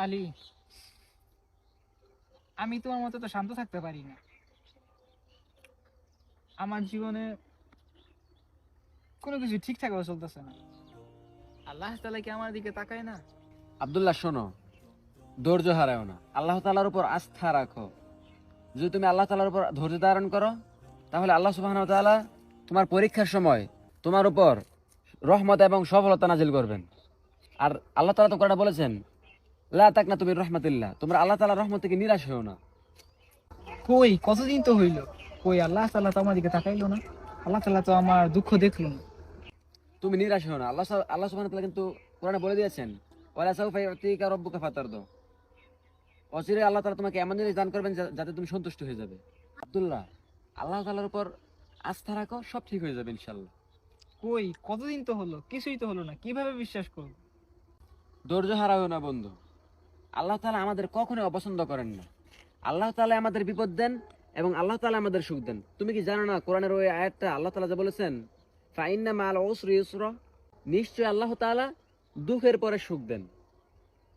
আলী, আমি তোমার মতো তো শান্ত থাকতে পারি না। আমার জীবনে কোনো কিছু ঠিকঠাক ভাবে চলতেছে না। আল্লাহ তাআলা কি আমার দিকে তাকায় না? আব্দুল্লাহ, শোনো, ধৈর্য হারাও না, আল্লাহ তাআলার উপর আস্থা রাখো। যদি তুমি আল্লাহ তাআলার উপর ধৈর্য ধারণ করো, তাহলে আল্লাহ সুবহানাহু ওয়া তাআলা তোমার পরীক্ষার সময় তোমার উপর রহমত এবং সফলতা নাজিল করবেন। আর আল্লাহ তাআলা তো কোরআনে বলেছেন, লা তাকনাতু মির রাহমাতিল্লাহ, তোমরা আল্লাহ তাআলার রহমত থেকে নিরাশ হও না। কই কতদিন তো হইলো, কই আল্লাহ তাআলা তো আমার দিকে তাকাইলো না। আল্লাহ তাআলা তো আমার দুঃখ দেখলো না। তুমি নিরাশ হও না। আল্লাহ সুবহানাহু ওয়া তাআলা কিন্তু কোরআনে বলে দিয়েছেন, ওয়ালা সাউফা ইউতিকা রাব্বুকা ফাতারদা, অচিরে আল্লাহ তাআলা তোমাকে এমন জিনিস দান করবেন যাতে তুমি সন্তুষ্ট হয়ে যাবে। আব্দুল্লাহ, আল্লাহ তাআলার উপর আস্থা রাখো, সব ঠিক হয়ে যাবে ইনশাআল্লাহ। কই কতদিন তো হলো, কিছুই তো হলো না, কিভাবে বিশ্বাস করবো? ধৈর্য হারাও না বন্ধু। আল্লাহ তাআলা আমাদের কখনোই অপছন্দ করেন না। আল্লাহ তাআলা আমাদের বিপদ দেন এবং আল্লাহ তাআলা আমাদের সুখ দেন। তুমি কি জানো না কোরআনের ওই আয়াতটা আল্লাহ তাআলা যে বলেছেন, ফাইন্না মাল উসরি ইউসরা, নিশ্চয়ই আল্লাহ তাআলা দুঃখের পরে সুখ দেন।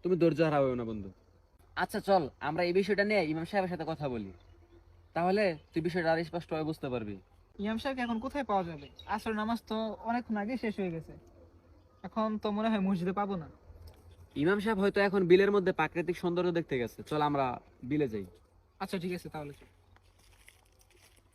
তুমি ধৈর্য হারাও না বন্ধু। আচ্ছা চল, আমরা এই বিষয়টা নিয়ে ইমাম সাহেবের সাথে কথা বলি, তাহলে তুই বিষয়টা আর স্পষ্টভাবে বুঝতে পারবি। ইমাম সাহেবকে এখন কোথায় পাওয়া যাবে? আসর নামাজ তো অনেকক্ষণ আগে শেষ হয়ে গেছে, এখন তো মনে হয় মসজিদে পাবো না। ইমাম সাহেব হয়তো এখন বিলের মধ্যে প্রাকৃতিক সৌন্দর্য দেখতে গেছে। চল আমরা বিলে যাই। আচ্ছা ঠিক আছে, তাহলে চল।